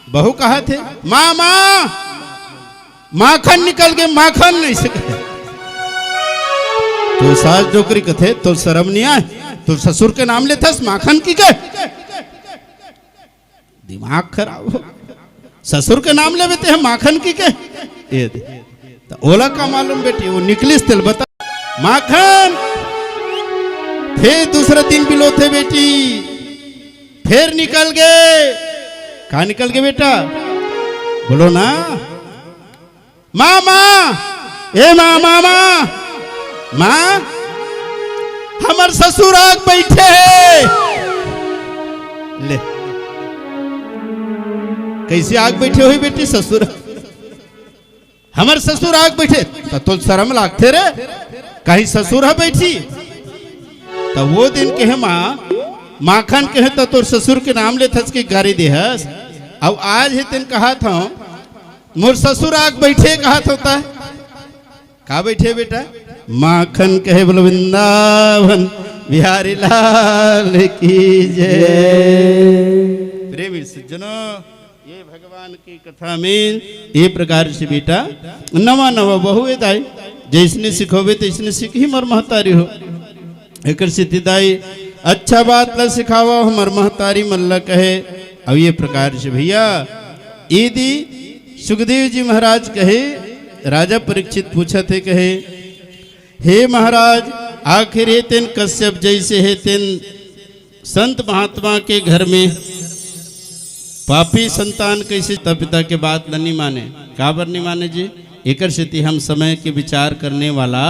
बहू कहा थे मामा माखन निकल गए, माखन नहीं सके। तो सास जोकरी कथे तो शर्म नहीं आए, तो ससुर के नाम लेता माखन की के दिमाग खराब हो, ससुर के नाम ले बेते हैं माखन की के ये तो ओला का मालूम बेटी वो निकलिस तेल बता माखन। फिर दूसरा दिन बिलो थे बेटी, फिर निकल गए। कहा निकल गए बेटा बोलो ना मामा ए मामा माँ हमार ससुर आग बैठे ले। कैसे आग बैठे हुई बेटी ससुर, हमार ससुर आग बैठे तो शर्म लागते रे, कहीं ससुर है बैठी। तो वो दिन कहे माँ माखन कहे तो तोर ससुर के नाम ले थस की गाड़ी देहस। अब आज ही दिन कहा था मोर ससुर आग बैठे कहा होता है, कहा बैठे बेटा माखन कहे बोलो वृंदावन बिहारी लाल की जय। प्रेमी सज्जनों ये भगवान की कथा में ये प्रकार से बेटा नवा नवा बहु दाई जैसने सिखोबे तैसने सीख ही मर महतारी हो। एक दाई अच्छा बात ला सिखावा हमर महतारी मल्ला कहे। अब ये प्रकार से भैया यदि सुखदेव जी महाराज कहे राजा परीक्षित पूछा थे कहे हे महाराज आखिर हे तेन कश्यप जैसे है तेन संत महात्मा के घर में पापी संतान कैसे पिता के बात नहीं माने, काबर नहीं माने जी एक स्थिति हम समय के विचार करने वाला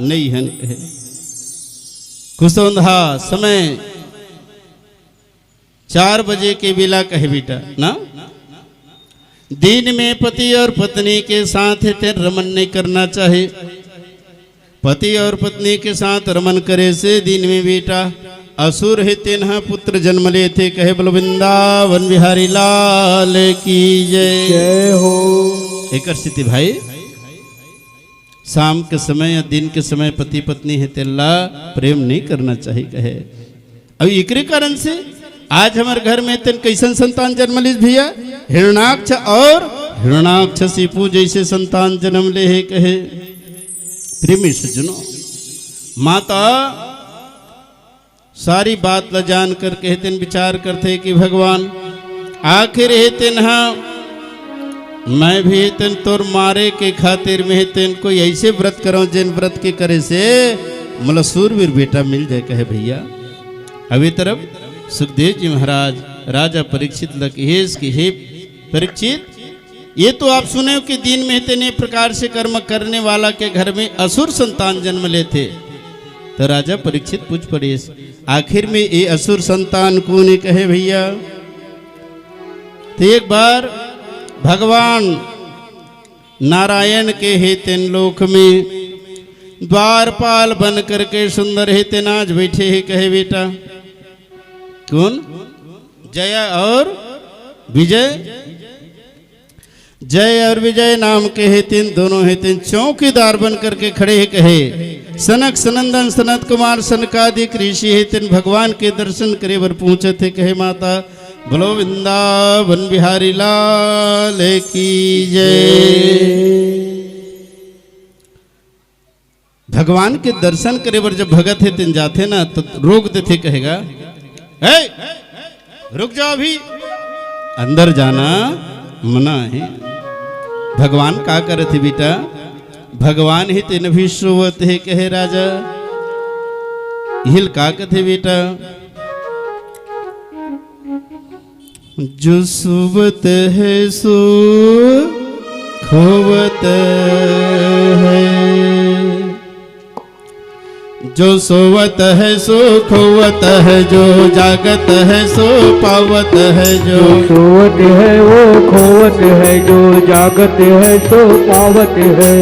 नहीं है। कुसोंधा समय 4 बजे के बेला कहे बेटा ना दिन में पति और पत्नी के साथ रमन नहीं करना चाहे। पति और पत्नी के साथ रमन करे से दिन में बेटा असुर है तेनहा पुत्र जन्म लेते कहे बोलो वृंदावन बिहारी लाल की जय हो। एक स्थिति भाई शाम के समय या दिन के समय पति पत्नी है तेल्ला प्रेम नहीं करना चाहिए कहे। अब एकरे कारण से आज हमारे घर में तेन कैसन संतान जन्म लीस भैया हिरणाक्ष और हिरणाक्षशिपु जैसे संतान जन्म ले है कहे। प्रेमी सज्जनों माता सारी बात ला जान कर कहते विचार करते कि भगवान आखिर हेतन मैं भी हेतन तोर मारे के खातिर में हेतन कोई ऐसे व्रत करो जिन व्रत के करे से मतलब सूरवीर बेटा मिल जाए कहे भैया। अभी तरफ सुखदेव जी महाराज राजा परीक्षित लकेश की हे परीक्षित ये तो आप सुने कि दिन में इतने प्रकार से कर्म करने वाला के घर में असुर संतान जन्म लेते। तो राजा परीक्षित पूछ पड़े आखिर में ये असुर संतान कौन है कहे भैया। तो एक बार भगवान नारायण के हेतन लोक में द्वारपाल बन करके सुंदर हेतन आज बैठे है कहे बेटा कौन जया और विजय। जय और विजय नाम के हेतिन दोनों हेतिन चौकीदार बन करके खड़े है कहे। सनक सनंदन सनत कुमार सनकादिक ऋषि हेतिन भगवान के दर्शन करे बर पहुंचे थे कहे माता बोलो वृंदावन बिहारी लाल की जय। भगवान के दर्शन करे बर जब भगत हेतिन जाते ना तो रोक देते कहेगा हे रुक जाओ अभी अंदर जाना मना है। भगवान का करे थे बेटा भगवान ही तेन भी सोवत है कहे राजा हिल का कथे बेटा जो सोवत है सो खोवत है जो सोवत है सो खोवत है जो जागत है सो पावत है जो सोवत है वो खोवत है जो जागत है सो पावत है।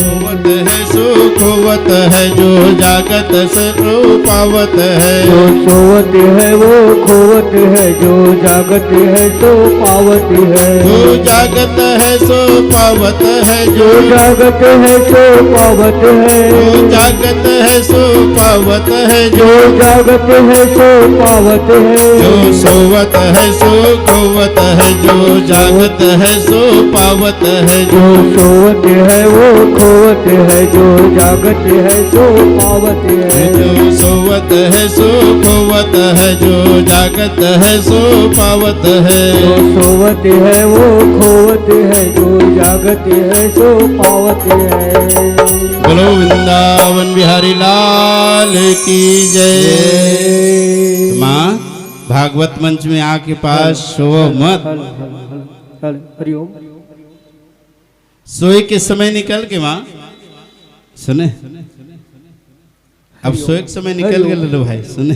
सोवत है सो खोवत है जो जागत सो पावत है जो सोवत है वो खोवत है जो जागत है सो पावत है। जो जागत है सो पावत है जो जागत है सो पावत है। जागत है सो पावत है जो जागत है सो पावत है। जो सोवत है सो खोवत है जो जागत है सो पावत है जो सोवत है वो खोवत है, जो जागत है सो पावत है। जो सोवत है सो खोवत है, जो जागत है सो पावत है। जो सोवत है वो खोवत है, जो जागत है सो पावत है। बोलो वृंदावन बिहारी लाल की जय। माँ भागवत मंच में आके पास सो मत। हरिओम। सोए के समय निकल के माँ सुने, अब सोए के समय निकल के लो भाई सुने।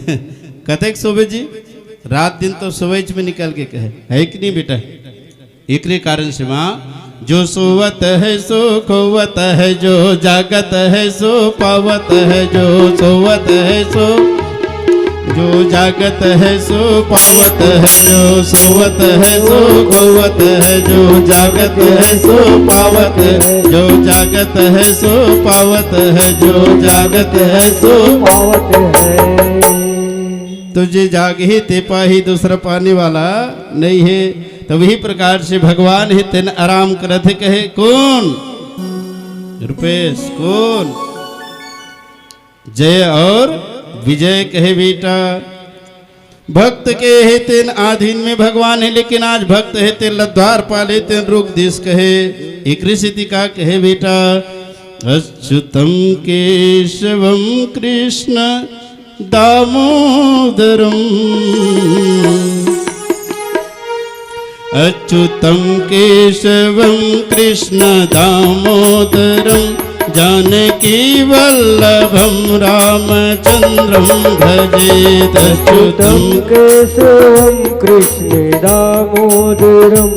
कतेक सोबे जी रात दिन तो सोवेच में निकल के कहे है कि नहीं बेटा। एकरे कारण से माँ जो सोवत है सो खोवत है, जो जागत है सो पावत है। जो सोवत है सो, जो जागत है सो पावत है। जो सोवत है सो खोवत है, जो जागत है सो पावत है। जो जागत है सो पावत है, जो जागत है सो पावत है। तुझे जागे ते पाही दूसरा पाने वाला नहीं है। तो वही प्रकार से भगवान है तेन आराम करत है। कहे कौन रुपेश, कौन जय और विजय कहे बेटा। भक्त के है तेन आधीन में भगवान है, लेकिन आज भक्त है तेन लद्वार पाले तेन रोग देश कहे। एक ऋषि का कहे बेटा अच्युतम केशवम कृष्ण दामोदरम, अच्युतम केशवम कृष्ण दामोदरम, जानकी वल्लभम रामचंद्रम भजेत। अच्युतम केशवम कृष्ण दामोदरम,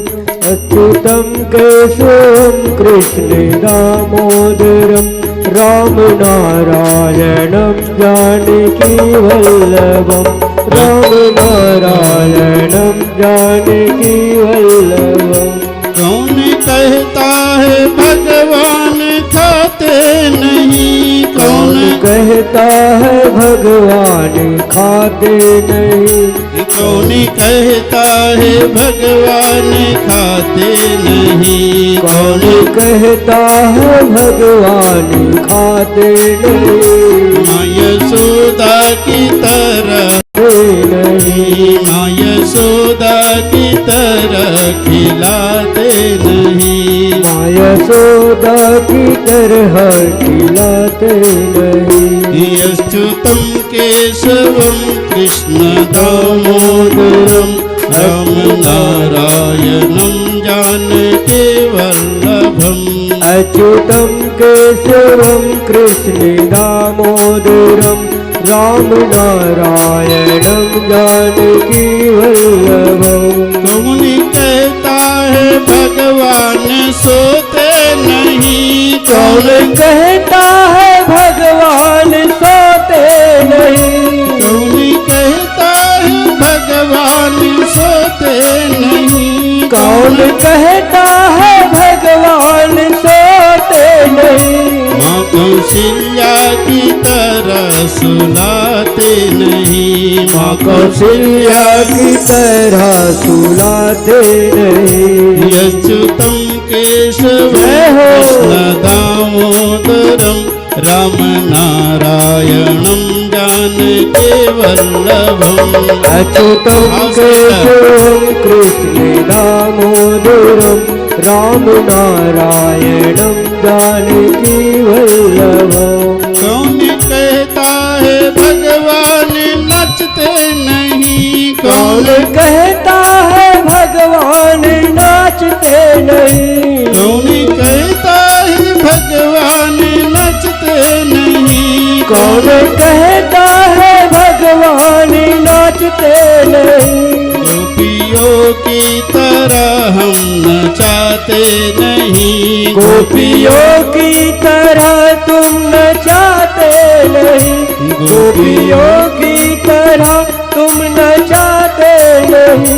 अच्युतम केशवम कृष्ण दामोदरम, राम नारायणं जानकी वल्लभम, राम नारायणं जानकी वल्लभम। कौन कहता है भगवान खाते नहीं, कौन कहता है भगवान खाते नहीं, कौन कहता है भगवान खाते नहीं। कौन कहता है भगवान खाते नहीं, माँ यशोदा की तरह नहीं, माँ यशोदा की तरह खिलाते नहीं। माँ यशोदा की तरह खिलाते नहीं। अच्युतम केशवम कृष्ण दामोदरम, राम नारायणं जानकी वल्लभम। अच्युतम केशवम कृष्ण दामोदरम, राम नारायणं जानकी वल्लभम। कौन कहता है भगवान सोते नहीं, कौन कहता है भगवान सोते नहीं, कौन कहता है भगवान सोते नहीं। कौन कहता है भगवान सोते नहीं, माँ कौशल्या की तरह सुलाते नहीं। माँ कौशल्या की तरह सुलाते नहीं। अच्युतम केशव कृष्ण दामोदरम, राम नारायणं जानकी वल्लभम। अच्युतम केशवम कृष्ण दामोदरम, राम नारायणं जानकी वल्लभम। कौन कहता है भगवान नचते नहीं, कौन कहता है भगवान नाचते नहीं, कौन कहता है भगवान नचते नहीं। कौन कहता है भगवान नाचते नहीं, गोपियों की तरह हम नचाते नहीं। गोपियों की तरह तुम नचाते नहीं, गोपियों की तरह तुम नचाते नहीं।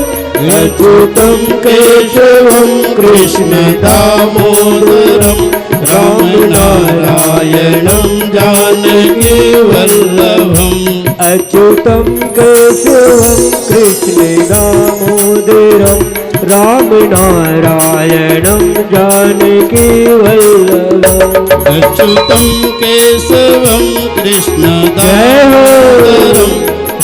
अच्युतम केशवम कृष्ण दामोदरम, राम नारायणं जानकी वल्लभम। अच्युतम केशवम कृष्ण दामोदरम, राम नारायणं जानकी वल्लभम् अच्युतं केशवं कृष्ण दामोदरं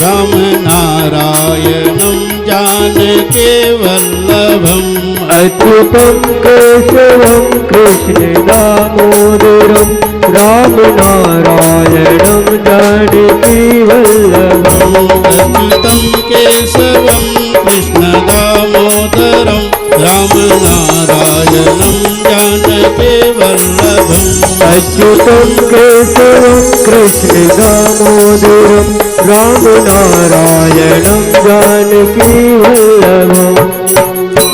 राम नारायणं जानकी वल्लभम् अच्युतं केशवं कृष्ण दामोदरं राम नारायणं जानकी वल्लभम् अच्युतं केशवं कृष्ण दामोदरं राम नारायणं जानकी वल्लभम् अच्युतं केशवं कृष्ण दामोदरं राम नारायणं जानकी वल्लभम्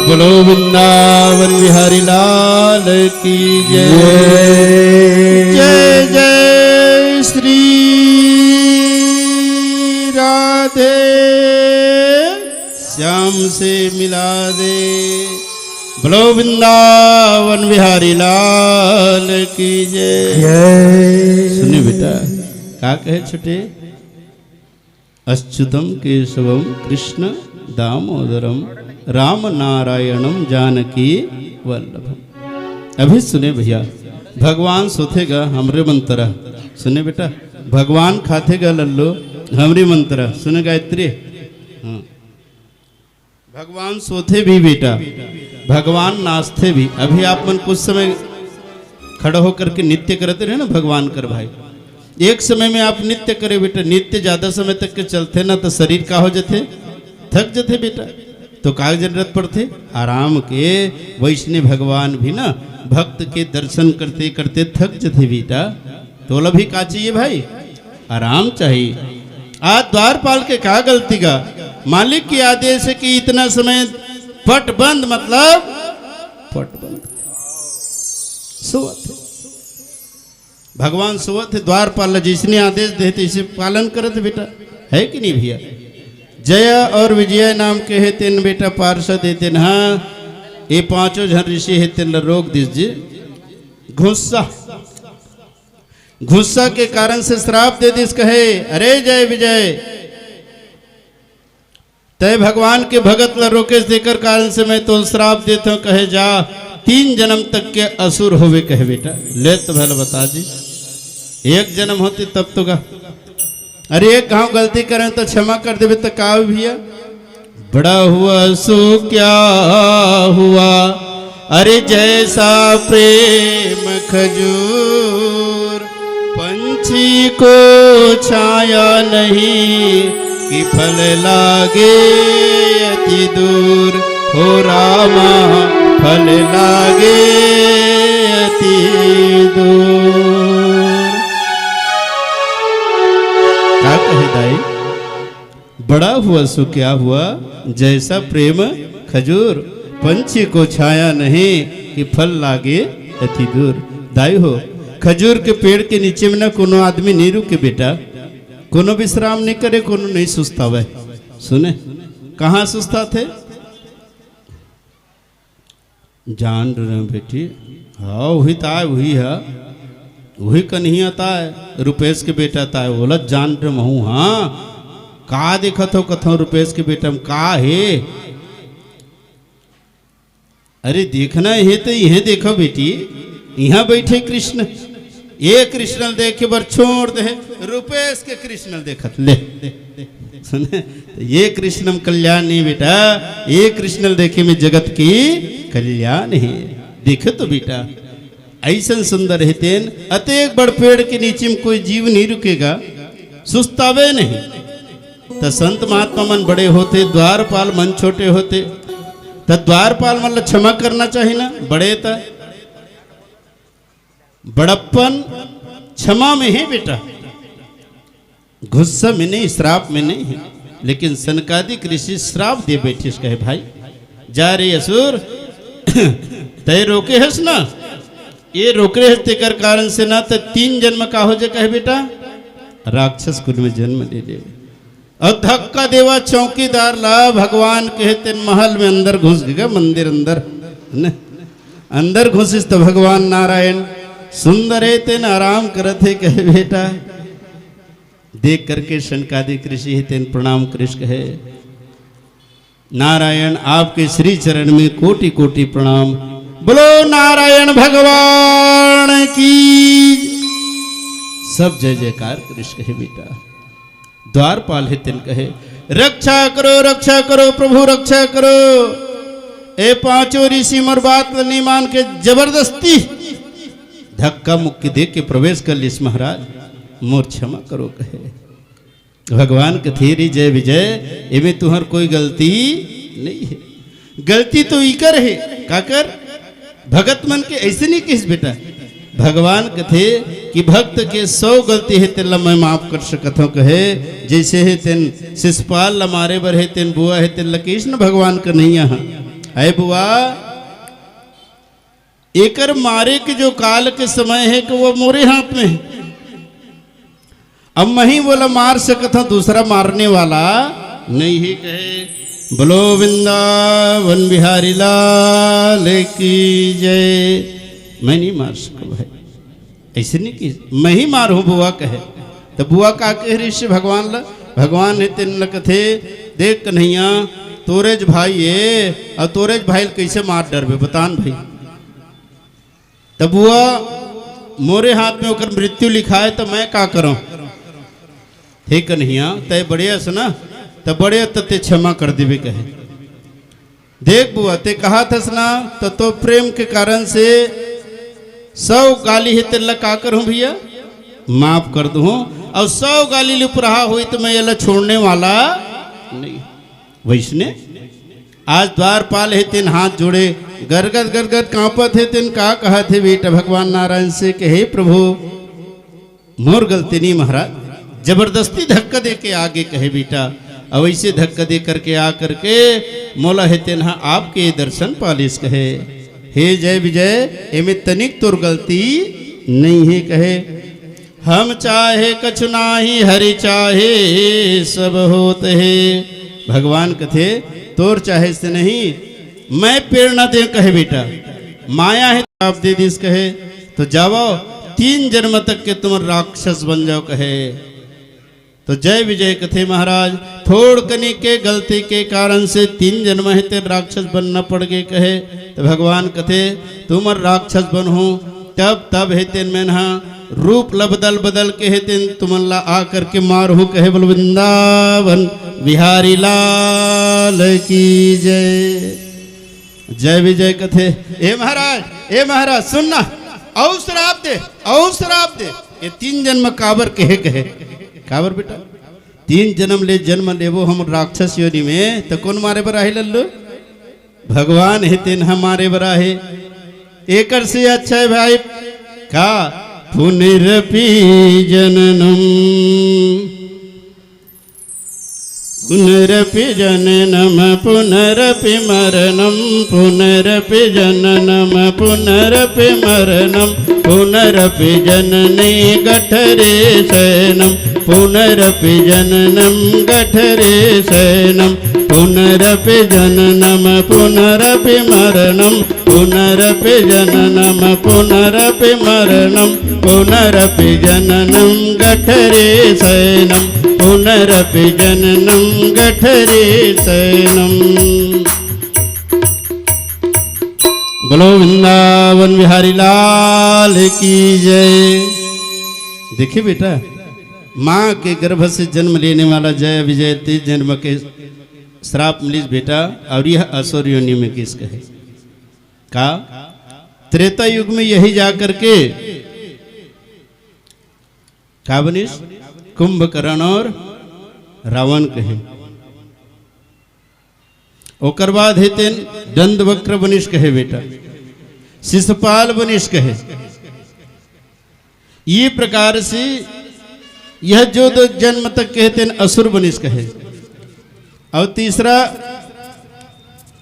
बोलो वृंदावन बिहारी लाल की जय जय जय श्री राधे श्याम से मिला दे। बोलो वृंदावन बिहारी लाल की जय। सुनिए बेटा क्या कहे छोटे, अच्युतम केशवम कृष्ण दामोदरम राम नारायणम जानकी वल्लभम। अभी सुने भैया, भगवान सोथेगा हमरे मंत्र। सुने बेटा, भगवान खाथेगा लल्लो हमरे मंत्र। सुने गायत्री, हाँ भगवान सोते भी बेटा, भगवान नाचते भी। अभी आप मन कुछ समय खड़ा होकर के नित्य करते रहे ना भगवान कर भाई। एक समय में आप नित्य करे बेटा, नित्य ज्यादा समय तक के चलते ना तो शरीर का हो जाते, थक जाते बेटा। तो का जरूरत पड़ते आराम के। वैष्णव भगवान भी ना भक्त के दर्शन करते करते थक जाते बेटा। तो भी का चाहिए भाई, आराम चाहिए। आज द्वारपाल के का गलती का, मालिक की आदेश है कि इतना समय पट बंद, मतलब पट बंद सोवत। भगवान सोवत है, द्वारपाल जिसने आदेश देते इसे पालन करते बेटा, है कि नहीं भैया। जय और विजय नाम के है तीन बेटा पार्षद है तीन। हाँ ये पांचों जन ऋषि है तीन रोक दीजिए। गुस्सा, गुस्सा के कारण से श्राप दे दिस कहे, अरे जय विजय तय भगवान के भगत ल रोकेश देकर कारण से मैं तो श्राप देता हूं। कहे जा 3 जन्म तक के असुर होवे कहे बेटा। ले तो भले बता जी, एक जन्म होती तब तो का। अरे एक गांव गलती करें तो क्षमा कर देवे तो का भैया। बड़ा हुआ सो क्या हुआ, अरे जैसा प्रेम खजूर पंछी को छाया नहीं कि फल लागे अति दूर। हो रामा फल लागे अति दूर। क्या कहे दाई, बड़ा हुआ सो क्या हुआ, जैसा प्रेम खजूर पंछी को छाया नहीं कि फल लागे अति दूर। दाई हो, खजूर के पेड़ के नीचे में ना कोनो आदमी नहीं रुके बेटा, कोनो विश्राम नहीं करे, कोनो नहीं सुस्ता हुआ। सुने कहाँ सुस्ता थे, जान रहे बेटी। हाँ वही ता है, वही है, वही कन्हैया ता है, रुपेश के बेटा ता है। बोला जान रहे महू। हाँ का देखा तो कथो रुपेश के बेटा में का है। अरे देखना है तो यह देखो बेटी, यहाँ बैठे कृष्ण। ये कृष्ण देखे बर छोड़ दे, रुपेश के कृष्ण देखत ले। सुने ये कृष्णम कल्याण नहीं बेटा, ये कृष्ण देखे में जगत की कल्याण है। देखे तो बेटा ऐसा सुंदर है तेन। अतेक बड़ पेड़ के नीचे में कोई जीव नहीं रुकेगा, सुस्तावे नहीं। तो संत महात्मा मन बड़े होते, द्वारपाल मन छोटे होते। तो द्वारपाल मतलब क्षमा करना चाहिए ना, बड़े था बड़प्पन क्षमा में है बेटा, गुस्सा में नहीं, श्राप में नहीं है। लेकिन सनकादिक ऋषि श्राप दे बैठे कहे भाई जा रे असुर तय रोके हस ना, ये रोक रहे तेकर कारण से ना तो 3 जन्म का हो जाए कहे बेटा, राक्षस कुल में जन्म ले ले। और धक्का देवा चौकीदार ला, भगवान कहते महल में अंदर घुस गए, मंदिर अंदर अंदर घुसिस तो भगवान नारायण सुंदर है तेन आराम करते कहे बेटा। देख करके शनकादिक ऋषि है तेन प्रणाम कृष्ण कहे, नारायण आपके श्री चरण में कोटि कोटि प्रणाम। बोलो नारायण भगवान की। सब जय जयकार कृष्ण कहे बेटा। द्वारपाल है तिन कहे रक्षा करो प्रभु रक्षा करो। ए पांचों ऋषि मोर बात नहीं मान के जबरदस्ती धक्का मुक्की दे के प्रवेश कर लिस महाराज, मोर क्षमा करो कहे। भगवान कथेरी जय विजय, इमें तुहर कोई गलती नहीं है। गलती तो इकर है काकर भगत मन के ऐसे नहीं किस बेटा। भगवान कथे कि भक्त के 100 गलती है तेला मैं माफ कर सकत हूँ कहे। जैसे है तेन शिषपाल ला मारे बर है तेन बुआ है तेन कृष्ण भगवान का नहीं यहाँ है बुआ। एकर मारे के जो काल के समय है कि वो मोरे हाथ में है। अब मैं ही बोला मार सकता हूं, दूसरा मारने वाला नहीं है कहे। बोलो वृंदावन बिहारी लाल की जय। मैं नहीं मार सकूं भाई, ऐसे नहीं कि मैं ही मारू बुआ कहे। तो बुआ का कह ऋषि भगवान ला, भगवान है तेन कथे देख कन्हैया तोरेज भाई है और तोरेज भाई कैसे मार डरबे बतान भाई। तब बुआ मोरे हाथ में होकर मृत्यु लिखा है तो मैं का करूं। हे कन्हैया तय बढ़िया सुना तब बढ़िया ते क्षमा कर देवे कहे। देख बुआ ते कहा था सुना तो प्रेम के कारण से 100 गाली है तेला का करूं भैया माफ कर दूं। और 100 गाली लिप रहा हुई तो मैं ये छोड़ने वाला नहीं। वैष्णे आज द्वारपाल है तेन हाथ जोड़े गरगद गरगद कांपत है तेन का कहा थे बेटा भगवान नारायण से कि हे प्रभु मोर गलती नहीं महाराज। जबरदस्ती धक्का दे के आगे कहे बेटा। अब ऐसे धक्का दे करके आ करके मोला है तेन आपके दर्शन पालिस कहे। हे जय विजय एमे तनिक तोर गलती नहीं है कहे। हम चाहे कछु नाही हरि चाहे सब होत है। भगवान कथे तोर चाहे से नहीं मैं प्रेरणा दे कहे बेटा। माया है आप दे दिस कहे तो जाओ 3 जन्म तक के तुम राक्षस बन जाओ कहे। तो जय विजय कथे महाराज थोड़ कनी के गलती के कारण से 3 जन्म है तेरे राक्षस बनना पड़ गए कहे। तो भगवान कथे तुम राक्षस बन हो तब है तेन में रूप ला बदल के है तेन तुमन ला आ करके मार हो कहे। बोल वृंदावन बिहारी लाल की जय। जय विजय कथे। ए महाराज सुनना और श्राप दे ये 3 जन्म काबर कहे काबर बेटा 3 जन्म ले जन्म लेवो हम राक्षस योनि में तो कौन मारे बरा है लल्लू भगवान है तेन हमारे बरा है। एकर से अच्छा है भाई का पुनरपि जननम पुनरपि जननम पुनरपि मरणम पुनरपि जननम पुनरपि मरणम पुनरपि जननी गठरे शयनम पुनरपि जननम गठरे शयनम पुनरपि जननम पुनरपि मरणम पुनरपि जननम पुनरपि मरणम पुनरपि जननम गठरे शयनम पुनरपि जननम गठरे शयनम। बोलो वृंदावन बिहारी लाल की जय। देखिए बेटा माँ के गर्भ से जन्म लेने वाला जय विजय 3 जन्म के श्राप मिलिस बेटा। और यह असुर योनि में किस कहे का त्रेता युग में यही जाकर के का बनिस कुंभकर्ण और रावण कहे। ओकर बाद है तेन दंडवक्र बनिस कहे बेटा शिषपाल बनिस कहे। ये प्रकार से यह जो 2 जन्म तक कहते हैं असुर बनिस कहे। और तीसरा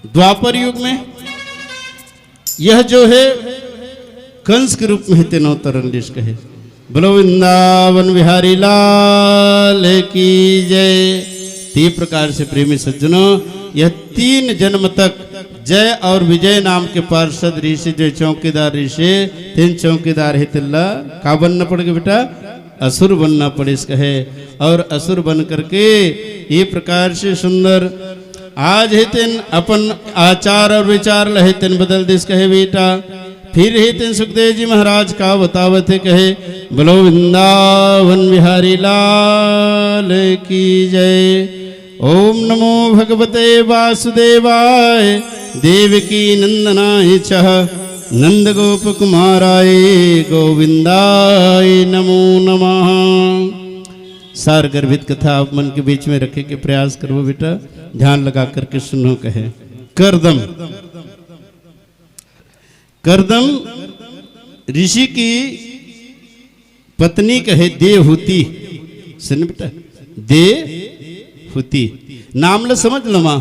द्वापर युग में यह जो है कंस के रूप में तेन अवतरण लिस कहे। बोलो वृंदावन बिहारी लाल की जय। ती प्रकार से प्रेमी सज्जनों यह 3 जन्म तक जय और विजय नाम के पार्षद ऋषि जो चौकीदार ऋषि 3 चौकीदार है तिल्ला का बनना पड़ेगा बेटा असुर बनना पड़े इसका है। और असुर बन करके ये प्रकार से सुंदर आज है तेन अपन आचार और विचार लहे तेन बदल दिस कहे बेटा। फिर है तेन सुखदेव जी महाराज का बतावत है कहे बोलो वृंदावन बिहारी लाल की जय। ओम नमो भगवते वासुदेवाय देवकी नंदनाय च नंद गोप कुमाराय गोविंदाय नमो नमः। सार गर्भित कथा आप मन के बीच में रखे के प्रयास करो बेटा, ध्यान लगा करके सुनो कहे। करदम, करदम ऋषि की पत्नी कहे देवहूति। सुन बेटा, देवहूति नाम ल समझ लो मां।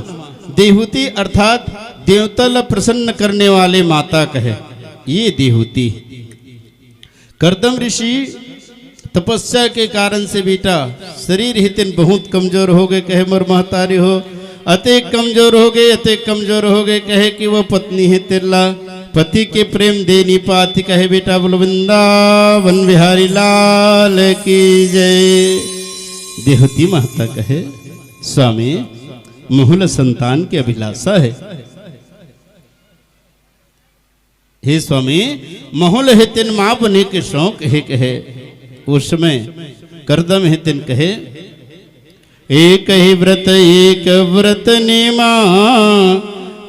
देवहूति अर्थात देवतल प्रसन्न करने वाले माता कहे, ये देवहूति। करदम ऋषि तपस्या के कारण से बेटा शरीर हितन बहुत कमजोर हो गए कहे, मोर महतारी हो अति कमजोर हो गए, अति कमजोर हो गए कहे कि वह पत्नी है तेला पति के प्रेम दे नहीं पाती कहे बेटा। बोलो वृंदावन बिहारी लाल की जय। देवहूति माता कहे स्वामी महुल संतान की अभिलाषा है। हे स्वामी महुल हितन मां बने के शौक है कहे। उस समय करदम हितन कहे एक ही व्रत एक व्रत नेमा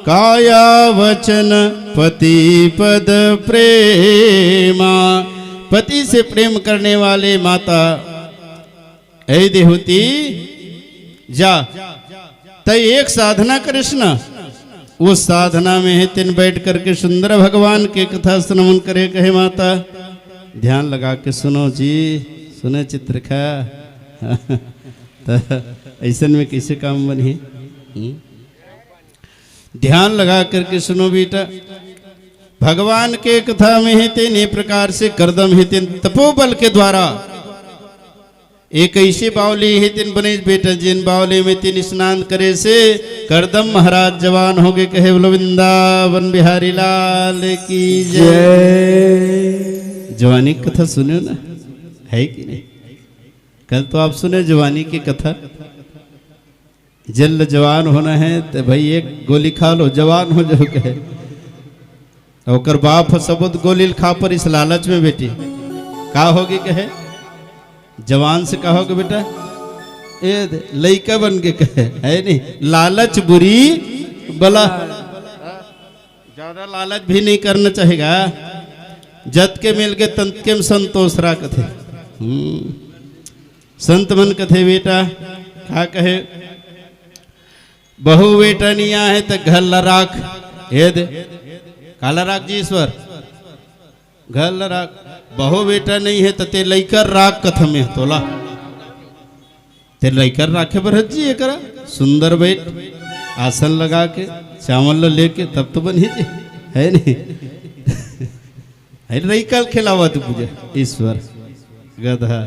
काया वचन पति पद प्रेमा। पति से प्रेम करने वाले माता ऐ देवहूति जा तय एक साधना कृष्ण, उस साधना में है तिन बैठ करके सुंदर भगवान के कथा श्रवण करे कहे माता। ध्यान लगा के सुनो जी, सुने चित्रखा ऐसा में कैसे काम बनी। ध्यान लगा करके सुनो बेटा। भगवान के कथा में है तेन प्रकार से करदम है तेन तपोबल के द्वारा एक ऐसी बावली है तीन बने बेटा, जिन बावली में तीन स्नान करे से करदम महाराज जवान हो गए कहे। बोलो वृंदावन बिहारी लाल की जय। जवानी की कथा सुने ना, है कि नहीं? कल तो आप सुने जवानी की कथा। जल्द जवान होना है तो भाई एक गोली खा लो जवान हो जाओ कहे। और बाप सबूत गोली खा पर इस लालच में बेटी का होगी कहे। जवान से कहोगे बेटा ए लइका बन के कहे, है नहीं। लालच बुरी बला, ज्यादा लालच भी नहीं करना चाहेगा। जत के मिल के तंत के संतोष रा कथे। संत मन कथे बेटा का कहे बहु बेटा नहीं है तो घर ला राख। हे दे काला राख जी ईश्वर घर ला राख। बहु बेटा नहीं है तो ते लइकर राख कथा में तोला ते लइकर राखे बरहत जी एक सुंदर बैठ आसन लगा के चावल लेके तब तो बन ही है नहीं। लइकर खिलावा तू पूजा ईश्वर गधा।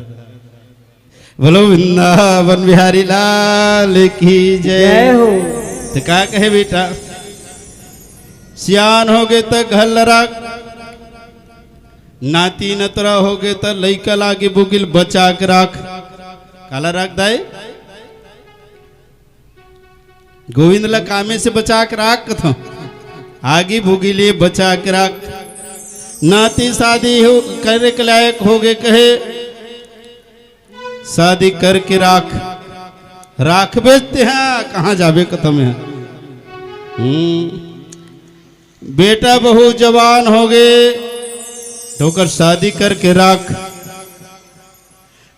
बोलो वृंदावन बिहारी लाल की जय हो। तो क्या कहे बेटा सियान हो गए तो घर राख, नाती नतरा हो गए तो लइका लागे बुगिल बचा के राख। काला राख दाए गोविंद ला कामे से बचा के राख कथा आगे भूगिले बचा के राख। नाती शादी हो करने के लायक हो गए कहे शादी करके राख। राख बेचते हैं कहाँ जावे कथा में। बेटा बहू जवान हो गए तो शादी करके राख।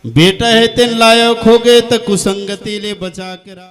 बेटा है तेन लायक हो गए तो कुसंगति ले बचा के राख।